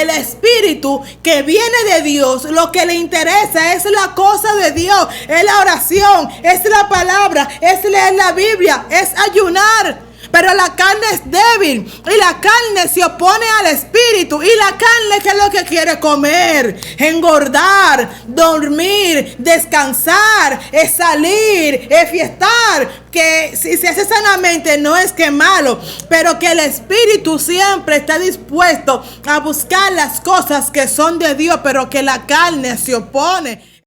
el espíritu que viene de Dios, lo que le interesa es la cosa de Dios, es la oración, es la palabra, es leer la Biblia, es ayunar. Pero la carne es débil y la carne se opone al espíritu. Y la carne, ¿qué es lo que quiere? Comer, engordar, dormir, descansar, es salir, es fiestar. Que si se hace sanamente no es que malo, pero que el espíritu siempre está dispuesto a buscar las cosas que son de Dios, pero que la carne se opone.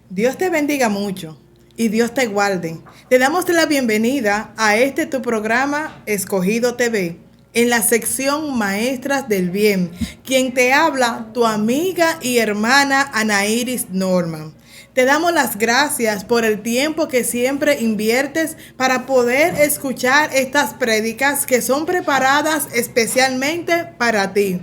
Dios te bendiga mucho y Dios te guarde. Te damos la bienvenida a tu programa Escogido TV, en la sección Maestras del Bien. Quien te habla, tu amiga y hermana Anairis Norman. Te damos las gracias por el tiempo que siempre inviertes para poder escuchar estas prédicas que son preparadas especialmente para ti.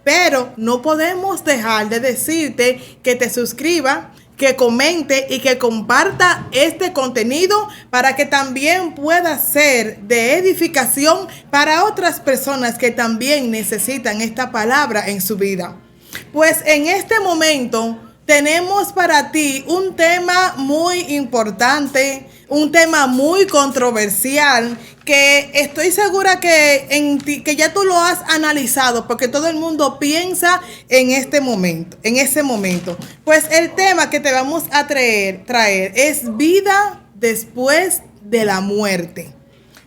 Pero no podemos dejar de decirte que te suscribas, que comente y que comparta este contenido para que también pueda ser de edificación para otras personas que también necesitan esta palabra en su vida. Pues en este momento tenemos para ti un tema muy importante, un tema muy controversial, que estoy segura que ya tú lo has analizado, porque todo el mundo piensa en ese momento. Pues el tema que te vamos a traer es vida después de la muerte.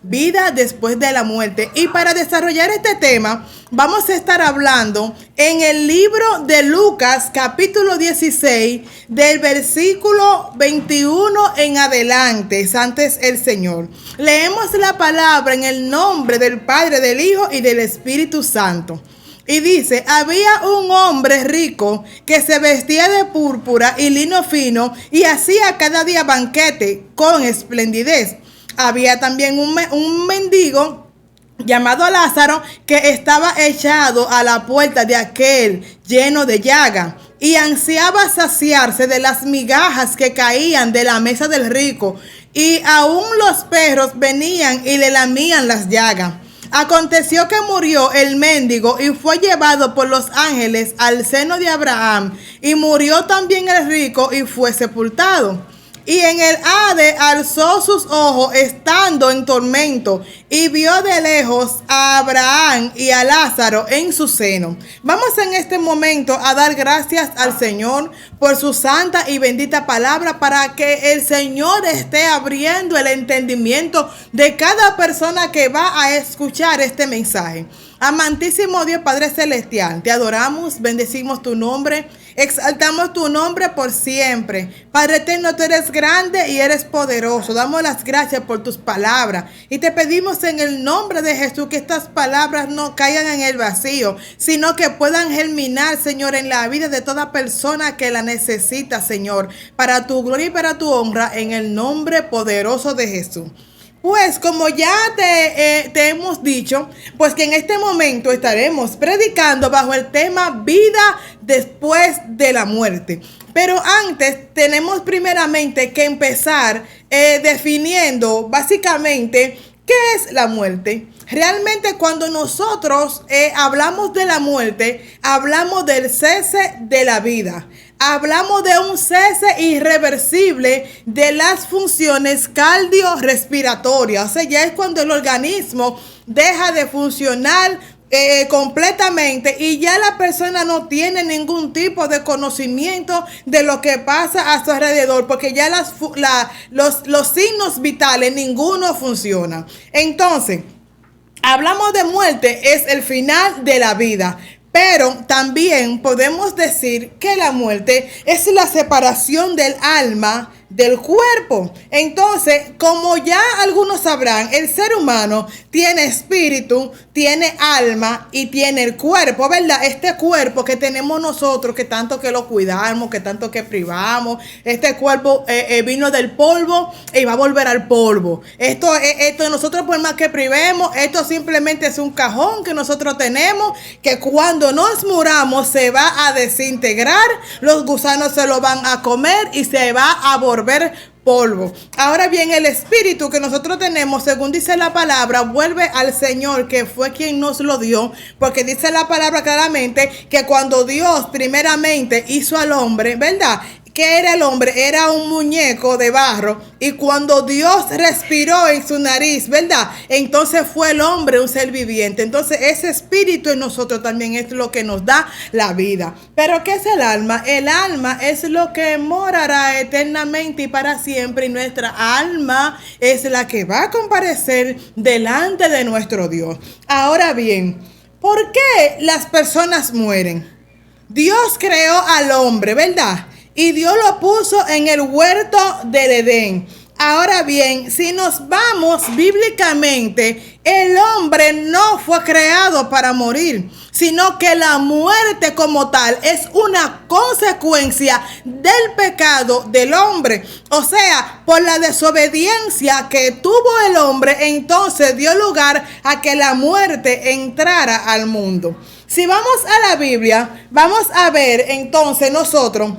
Vida después de la muerte. Y para desarrollar este tema, vamos a estar hablando en el libro de Lucas, capítulo 16, del versículo 21 en adelante. Santo es el Señor. Leemos la palabra en el nombre del Padre, del Hijo y del Espíritu Santo. Y dice: había un hombre rico que se vestía de púrpura y lino fino y hacía cada día banquete con esplendidez. Había también un mendigo llamado Lázaro que estaba echado a la puerta de aquel lleno de llaga y ansiaba saciarse de las migajas que caían de la mesa del rico, y aún los perros venían y le lamían las llagas. Aconteció que murió el mendigo y fue llevado por los ángeles al seno de Abraham, y murió también el rico y fue sepultado. Y en el Hades alzó sus ojos estando en tormento y vio de lejos a Abraham y a Lázaro en su seno. Vamos en este momento a dar gracias al Señor por su santa y bendita palabra, para que el Señor esté abriendo el entendimiento de cada persona que va a escuchar este mensaje. Amantísimo Dios Padre Celestial, te adoramos, bendecimos tu nombre, exaltamos tu nombre por siempre. Padre eterno, tú eres grande y eres poderoso. Damos las gracias por tus palabras y te pedimos en el nombre de Jesús que estas palabras no caigan en el vacío, sino que puedan germinar, Señor, en la vida de toda persona que la necesita, Señor, para tu gloria y para tu honra, en el nombre poderoso de Jesús. Pues como ya te hemos dicho, pues que en este momento estaremos predicando bajo el tema vida después de la muerte. Pero antes tenemos primeramente que empezar definiendo básicamente qué es la muerte. Realmente cuando nosotros hablamos de la muerte, hablamos del cese de la vida. Hablamos de un cese irreversible de las funciones cardiorrespiratorias. O sea, ya es cuando el organismo deja de funcionar completamente y ya la persona no tiene ningún tipo de conocimiento de lo que pasa a su alrededor, porque ya los signos vitales ninguno funciona. Entonces, hablamos de muerte, es el final de la vida. Pero también podemos decir que la muerte es la separación del alma del cuerpo. Entonces, como ya algunos sabrán, el ser humano tiene espíritu, tiene alma y tiene el cuerpo, ¿verdad? Este cuerpo que tenemos nosotros, que tanto que lo cuidamos, que tanto que privamos, este cuerpo vino del polvo y va a volver al polvo. Esto nosotros, por más que privemos, esto simplemente es un cajón que nosotros tenemos, que cuando nos muramos se va a desintegrar, los gusanos se lo van a comer y se va a volver polvo. Ahora bien, el espíritu que nosotros tenemos, según dice la palabra, vuelve al Señor, que fue quien nos lo dio, porque dice la palabra claramente que cuando Dios primeramente hizo al hombre, ¿verdad? ¿Qué era el hombre? Era un muñeco de barro, y cuando Dios respiró en su nariz, ¿verdad? Entonces fue el hombre un ser viviente. Entonces ese espíritu en nosotros también es lo que nos da la vida. ¿Pero qué es el alma? El alma es lo que morará eternamente y para siempre, y nuestra alma es la que va a comparecer delante de nuestro Dios. Ahora bien, ¿por qué las personas mueren? Dios creó al hombre, ¿verdad? Y Dios lo puso en el huerto del Edén. Ahora bien, si nos vamos bíblicamente, el hombre no fue creado para morir, sino que la muerte como tal es una consecuencia del pecado del hombre. O sea, por la desobediencia que tuvo el hombre, entonces dio lugar a que la muerte entrara al mundo. Si vamos a la Biblia, vamos a ver entonces nosotros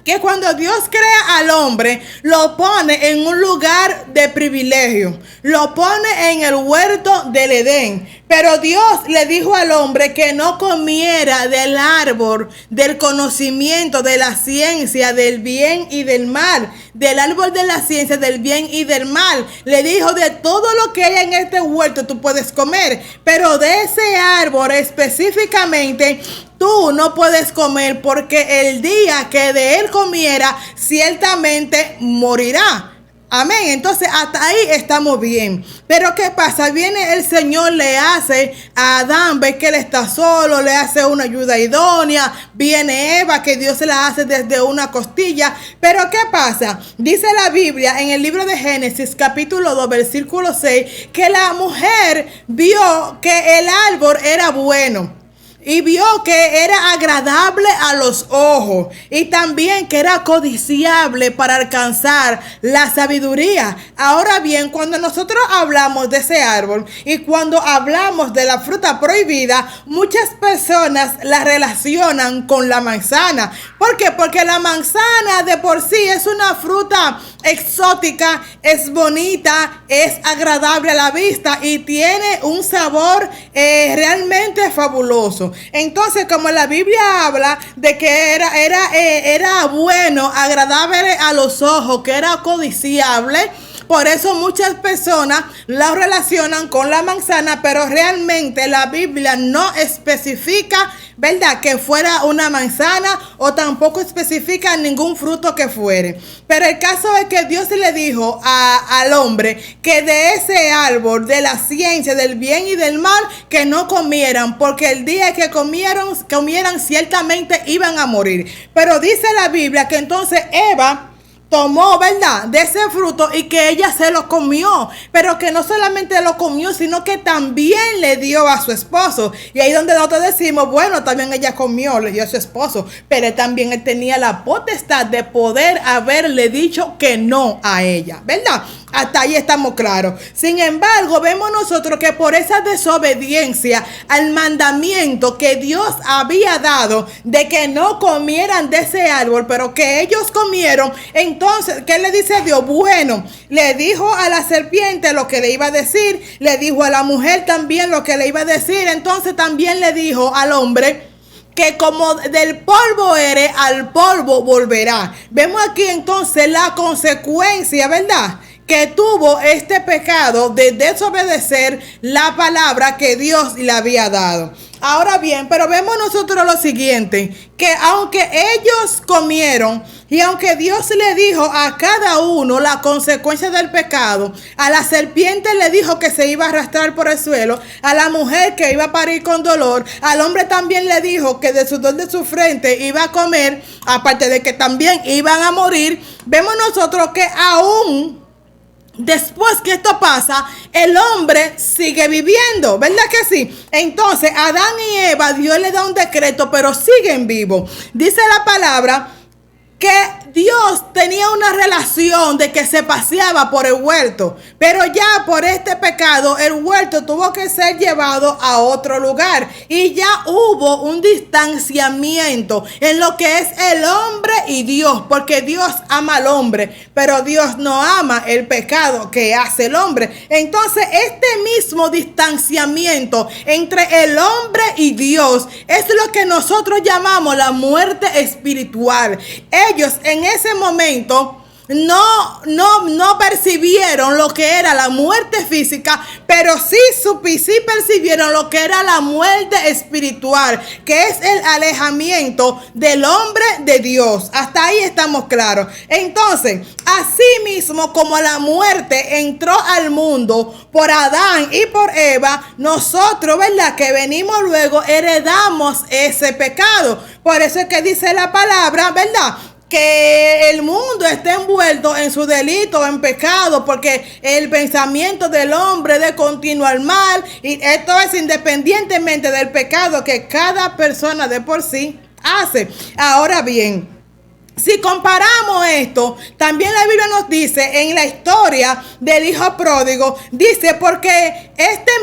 que cuando Dios crea al hombre, lo pone en un lugar de privilegio, lo pone en el huerto del Edén. Pero Dios le dijo al hombre que no comiera del árbol del conocimiento, de la ciencia, del bien y del mal, del árbol de la ciencia, del bien y del mal. Le dijo: de todo lo que hay en este huerto tú puedes comer, pero de ese árbol específicamente tú no puedes comer, porque el día que de él comiera, ciertamente morirá. Amén. Entonces hasta ahí estamos bien. Pero ¿qué pasa? Viene el Señor, le hace a Adán, ve que él está solo, le hace una ayuda idónea. Viene Eva, que Dios se la hace desde una costilla. Pero ¿qué pasa? Dice la Biblia en el libro de Génesis capítulo 2 versículo 6 que la mujer vio que el árbol era bueno y vio que era agradable a los ojos, y también que era codiciable para alcanzar la sabiduría. Ahora bien, cuando nosotros hablamos de ese árbol y cuando hablamos de la fruta prohibida, muchas personas la relacionan con la manzana. ¿Por qué? Porque la manzana de por sí es una fruta exótica, es bonita, es agradable a la vista y tiene un sabor realmente fabuloso. Entonces, como la Biblia habla de que era bueno, agradable a los ojos, que era codiciable, por eso muchas personas la relacionan con la manzana, pero realmente la Biblia no especifica, ¿verdad?, que fuera una manzana, o tampoco especifica ningún fruto que fuere. Pero el caso es que Dios le dijo al hombre que de ese árbol de la ciencia del bien y del mal, que no comieran, porque el día que comieran ciertamente iban a morir. Pero dice la Biblia que entonces Eva tomó, ¿verdad?, de ese fruto, y que ella se lo comió, pero que no solamente lo comió, sino que también le dio a su esposo. Y ahí donde nosotros decimos, bueno, también ella comió, le dio a su esposo, pero también él tenía la potestad de poder haberle dicho que no a ella, ¿verdad? Hasta ahí estamos claros. Sin embargo, vemos nosotros que por esa desobediencia al mandamiento que Dios había dado de que no comieran de ese árbol, pero que ellos comieron, entonces, ¿qué le dice Dios? Bueno, le dijo a la serpiente lo que le iba a decir, le dijo a la mujer también lo que le iba a decir, entonces también le dijo al hombre que como del polvo eres, al polvo volverá. Vemos aquí entonces la consecuencia, ¿verdad?, que tuvo este pecado de desobedecer la palabra que Dios le había dado. Ahora bien, pero vemos nosotros lo siguiente, que aunque ellos comieron y aunque Dios le dijo a cada uno la consecuencia del pecado, a la serpiente le dijo que se iba a arrastrar por el suelo, a la mujer que iba a parir con dolor, al hombre también le dijo que de sudor de su frente iba a comer, aparte de que también iban a morir, vemos nosotros que aún después que esto pasa, el hombre sigue viviendo, ¿verdad que sí? Entonces, Adán y Eva, Dios le da un decreto, pero siguen vivos. Dice la palabra que Dios tenía una relación de que se paseaba por el huerto, pero ya por este pecado el huerto tuvo que ser llevado a otro lugar y ya hubo un distanciamiento en lo que es el hombre y Dios, porque Dios ama al hombre, pero Dios no ama el pecado que hace el hombre. Entonces este mismo distanciamiento entre el hombre y Dios es lo que nosotros llamamos la muerte espiritual. Ellos en ese momento no percibieron lo que era la muerte física, pero sí percibieron lo que era la muerte espiritual, que es el alejamiento del hombre de Dios. Hasta ahí estamos claros. Entonces, así mismo como la muerte entró al mundo por Adán y por Eva, nosotros, ¿verdad?, que venimos luego, heredamos ese pecado. Por eso es que dice la palabra, ¿verdad?, que el mundo está envuelto en su delito, en pecado, porque el pensamiento del hombre es de continuar mal, y esto es independientemente del pecado que cada persona de por sí hace. Ahora bien, si comparamos esto, también la Biblia nos dice en la historia del hijo pródigo, dice, porque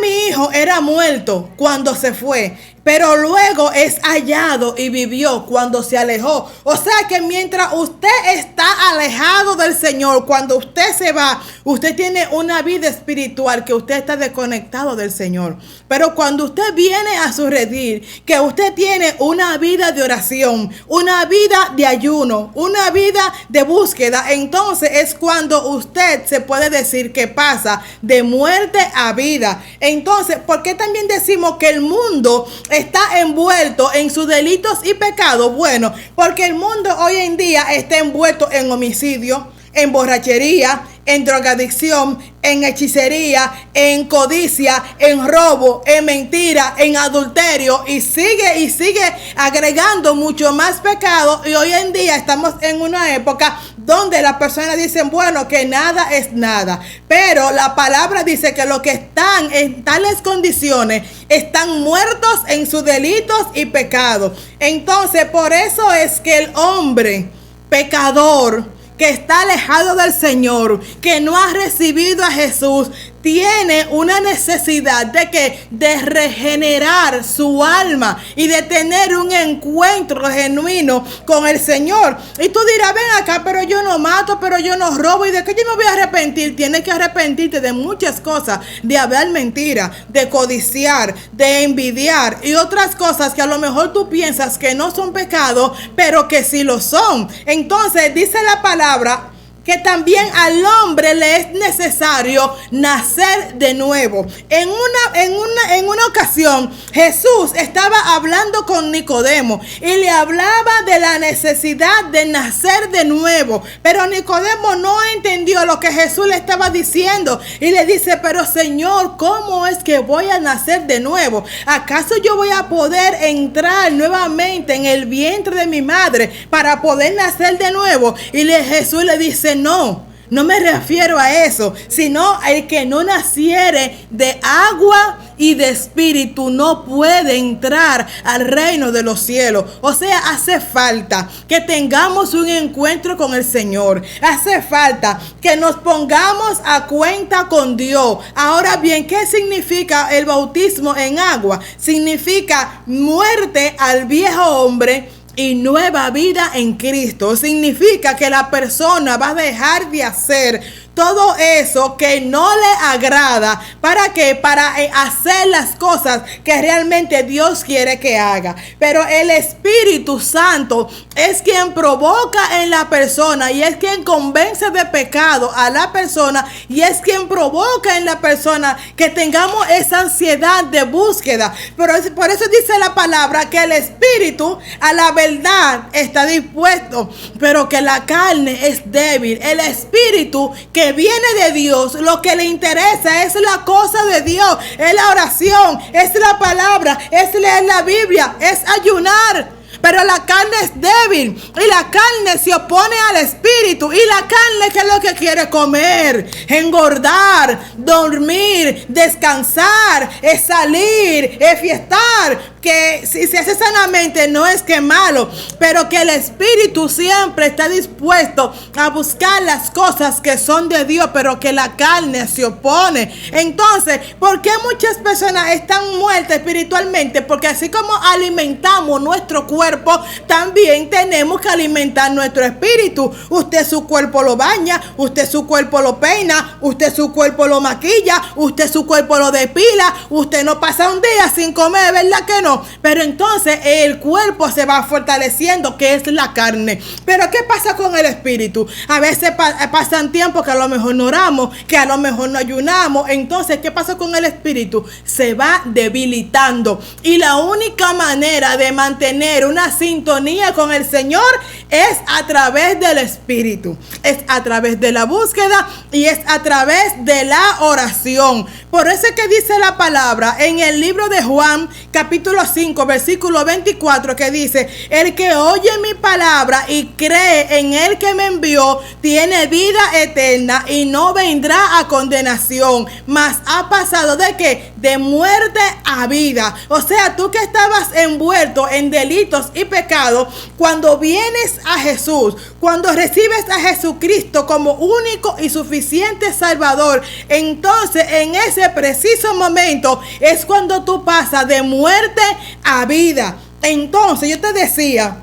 mi hijo era muerto cuando se fue, pero luego es hallado y vivió cuando se alejó. O sea que mientras usted está alejado del Señor, cuando usted se va, usted tiene una vida espiritual que usted está desconectado del Señor. Pero cuando usted viene a su redil, que usted tiene una vida de oración, una vida de ayuno, una vida de búsqueda, entonces es cuando usted se puede decir que pasa de muerte a vida. Entonces, ¿por qué también decimos que el mundo está envuelto en sus delitos y pecados? Bueno, porque el mundo hoy en día está envuelto en homicidio, en borrachería, en drogadicción, en hechicería, en codicia, en robo, en mentira, en adulterio, y sigue agregando mucho más pecado. Y hoy en día estamos en una época donde las personas dicen, bueno, que nada es nada, pero la palabra dice que los que están en tales condiciones están muertos en sus delitos y pecados. Entonces, por eso es que el hombre pecador que está alejado del Señor, que no ha recibido a Jesús, tiene una necesidad de regenerar su alma y de tener un encuentro genuino con el Señor. Y tú dirás, ven acá, pero yo no mato, pero yo no robo, ¿y de qué yo me voy a arrepentir? Tienes que arrepentirte de muchas cosas, de hablar mentira, de codiciar, de envidiar y otras cosas que a lo mejor tú piensas que no son pecados, pero que sí lo son. Entonces dice la palabra que también al hombre le es necesario nacer de nuevo. En una ocasión, Jesús estaba hablando con Nicodemo y le hablaba de la necesidad de nacer de nuevo. Pero Nicodemo no entendió lo que Jesús le estaba diciendo y le dice, pero Señor, ¿cómo es que voy a nacer de nuevo? ¿Acaso yo voy a poder entrar nuevamente en el vientre de mi madre para poder nacer de nuevo? Y Jesús le dice, no me refiero a eso, sino el que no naciere de agua y de espíritu no puede entrar al reino de los cielos. O sea, hace falta que tengamos un encuentro con el Señor. Hace falta que nos pongamos a cuenta con Dios. Ahora bien, ¿qué significa el bautismo en agua? Significa muerte al viejo hombre y nueva vida en Cristo. Significa que la persona va a dejar de hacer todo eso que no le agrada. ¿Para qué? Para hacer las cosas que realmente Dios quiere que haga. Pero el Espíritu Santo es quien provoca en la persona y es quien convence de pecado a la persona y es quien provoca en la persona que tengamos esa ansiedad de búsqueda. Pero por eso dice la palabra que el Espíritu a la verdad está dispuesto, pero que la carne es débil. El Espíritu que viene de Dios, lo que le interesa es la cosa de Dios, es la oración, es la palabra, es leer la Biblia, es ayunar. Pero la carne es débil y la carne se opone al espíritu. Y la carne, ¿qué es lo que quiere? Comer, engordar, dormir, descansar, salir, fiestar. que si se hace sanamente no es que malo, pero que el espíritu siempre está dispuesto a buscar las cosas que son de Dios, pero que la carne se opone. Entonces, ¿por qué muchas personas están muertas espiritualmente? Porque así como alimentamos nuestro cuerpo, también tenemos que alimentar nuestro espíritu. Usted su cuerpo lo baña, usted su cuerpo lo peina, usted su cuerpo lo maquilla, usted su cuerpo lo depila, usted no pasa un día sin comer, ¿verdad que no? Pero entonces el cuerpo se va fortaleciendo, que es la carne. Pero ¿qué pasa con el espíritu? A veces pasan tiempos que a lo mejor no oramos, que a lo mejor no ayunamos. Entonces, ¿qué pasa con el espíritu? Se va debilitando. Y la única manera de mantener una sintonía con el Señor es a través del espíritu. Es a través de la búsqueda y es a través de la oración. Por eso es que dice la palabra en el libro de Juan, capítulo 5, versículo 24, que dice: el que oye mi palabra y cree en el que me envió, tiene vida eterna y no vendrá a condenación, mas ha pasado ¿de qué? De muerte a vida. O sea, tú que estabas envuelto en delitos y pecados, cuando vienes a Jesús, cuando recibes a Jesucristo como único y suficiente Salvador, entonces en ese preciso momento es cuando tú pasas de muerte a vida. Entonces yo te decía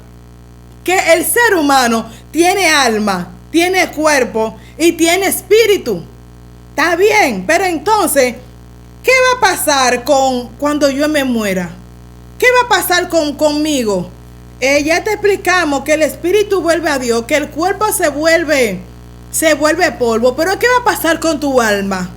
que el ser humano tiene alma, tiene cuerpo y tiene espíritu. Está bien, pero entonces, ¿qué va a pasar cuando yo me muera? ¿Qué va a pasar conmigo? Ya te explicamos que el espíritu vuelve a Dios, que el cuerpo se vuelve polvo, pero ¿qué va a pasar con tu alma?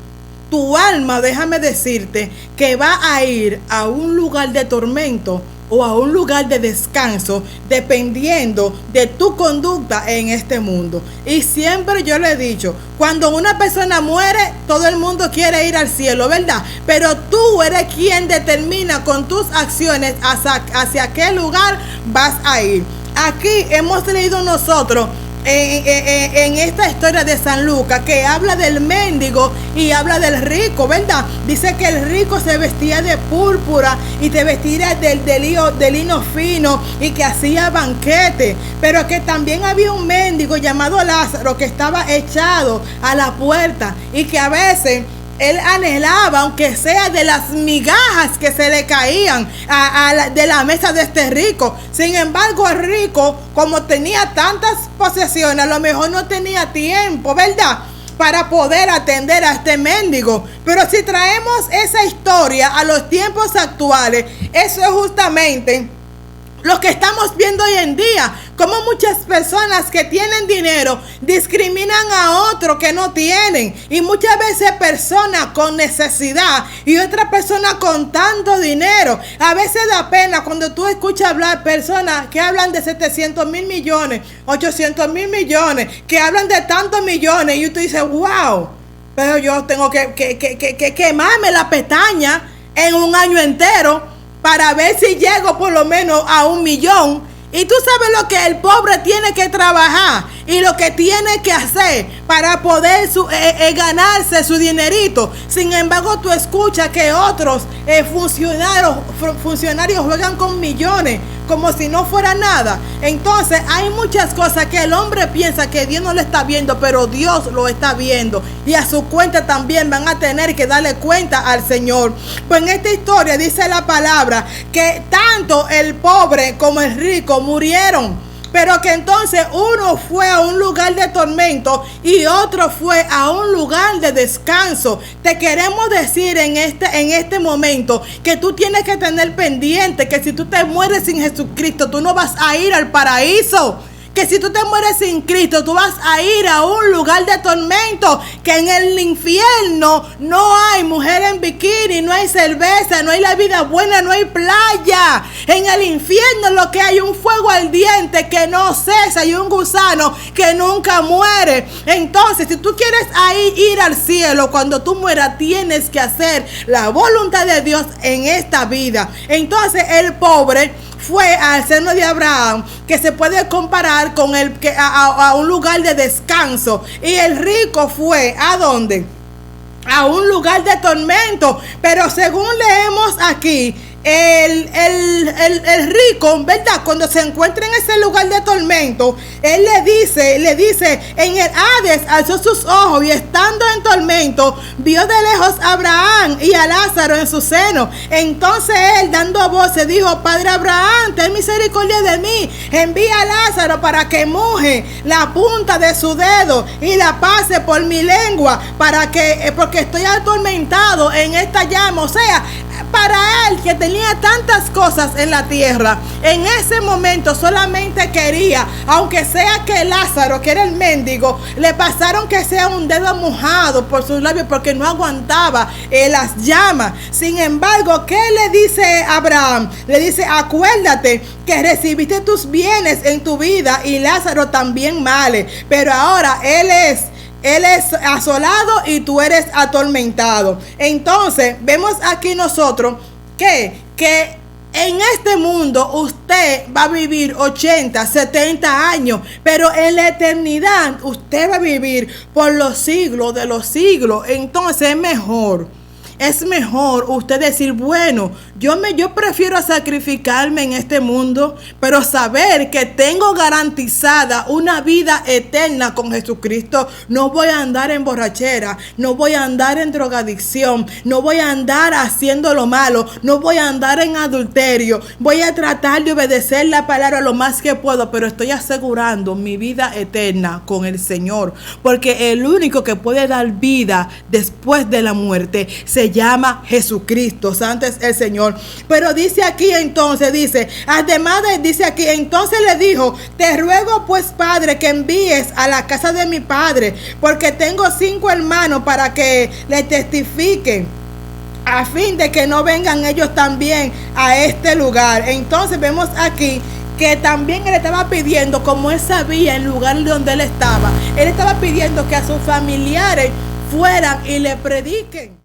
Tu alma, déjame decirte, que va a ir a un lugar de tormento o a un lugar de descanso, dependiendo de tu conducta en este mundo. Y siempre yo le he dicho, cuando una persona muere, todo el mundo quiere ir al cielo, ¿verdad? Pero tú eres quien determina con tus acciones hacia qué lugar vas a ir. Aquí hemos leído nosotros en esta historia de San Lucas, que habla del mendigo y habla del rico, ¿verdad? Dice que el rico se vestía de púrpura y te vestía de lino fino y que hacía banquete, pero que también había un mendigo llamado Lázaro que estaba echado a la puerta y que a veces él anhelaba, aunque sea de las migajas que se le caían de la mesa de este rico. Sin embargo, el rico, como tenía tantas posesiones, a lo mejor no tenía tiempo, ¿verdad?, para poder atender a este mendigo. Pero si traemos esa historia a los tiempos actuales, eso es justamente lo que estamos viendo hoy en día, como muchas personas que tienen dinero discriminan a otros que no tienen, y muchas veces personas con necesidad y otra persona con tanto dinero. A veces da pena cuando tú escuchas hablar personas que hablan de 700 mil millones, 800 mil millones, que hablan de tantos millones, y tú dices, wow, pero yo tengo que quemarme la pestaña en un año entero para ver si llego por lo menos a 1 millón. Y tú sabes lo que el pobre tiene que trabajar y lo que tiene que hacer para poder ganarse su dinerito. Sin embargo, tú escuchas que otros funcionarios juegan con millones como si no fuera nada. Entonces hay muchas cosas que el hombre piensa que Dios no lo está viendo, pero Dios lo está viendo, y a su cuenta también van a tener que darle cuenta al Señor. Pues en esta historia dice la palabra que tanto el pobre como el rico murieron, pero que entonces uno fue a un lugar de tormento y otro fue a un lugar de descanso. Te queremos decir en este momento que tú tienes que tener pendiente que si tú te mueres sin Jesucristo, tú no vas a ir al paraíso. Que si tú te mueres sin Cristo, tú vas a ir a un lugar de tormento. Que en el infierno no hay mujer en bikini, no hay cerveza, no hay la vida buena, no hay playa. En el infierno lo que hay un fuego ardiente que no cesa y un gusano que nunca muere. Entonces, si tú quieres ir al cielo, cuando tú mueras, tienes que hacer la voluntad de Dios en esta vida. Entonces, el pobre fue al seno de Abraham, que se puede comparar con a un lugar de descanso, y el rico fue ¿a dónde? A un lugar de tormento. Pero según leemos aquí, el rico, ¿verdad? Cuando se encuentra en ese lugar de tormento, él le dice, en el Hades alzó sus ojos y estando en tormento, vio de lejos a Abraham y a Lázaro en su seno. Entonces él, dando voces, dijo: Padre Abraham, ten misericordia de mí, envía a Lázaro para que moje la punta de su dedo y la pase por mi lengua, porque estoy atormentado en esta llama. O sea, para él, que tenía tantas cosas en la tierra, en ese momento solamente quería, aunque sea que Lázaro, que era el mendigo, le pasaron que sea un dedo mojado por sus labios, porque no aguantaba las llamas. Sin embargo, ¿qué le dice Abraham? Le dice: acuérdate que recibiste tus bienes en tu vida y Lázaro también males, pero ahora él es asolado y tú eres atormentado. Entonces vemos aquí nosotros que en este mundo usted va a vivir 80, 70 años, pero en la eternidad usted va a vivir por los siglos de los siglos. Entonces es mejor usted decir: bueno, yo prefiero sacrificarme en este mundo, pero saber que tengo garantizada una vida eterna con Jesucristo. No voy a andar en borrachera, no voy a andar en drogadicción, no voy a andar haciendo lo malo, no voy a andar en adulterio. Voy a tratar de obedecer la palabra lo más que puedo, pero estoy asegurando mi vida eterna con el Señor, porque el único que puede dar vida después de la muerte se llama Jesucristo. Santo es el Señor. Pero dice aquí entonces, dice aquí, entonces le dijo: te ruego pues, Padre, que envíes a la casa de mi padre, porque tengo 5 hermanos, para que le testifiquen, a fin de que no vengan ellos también a este lugar. Entonces vemos aquí que también él estaba pidiendo, como él sabía el lugar donde él estaba pidiendo que a sus familiares fueran y le prediquen.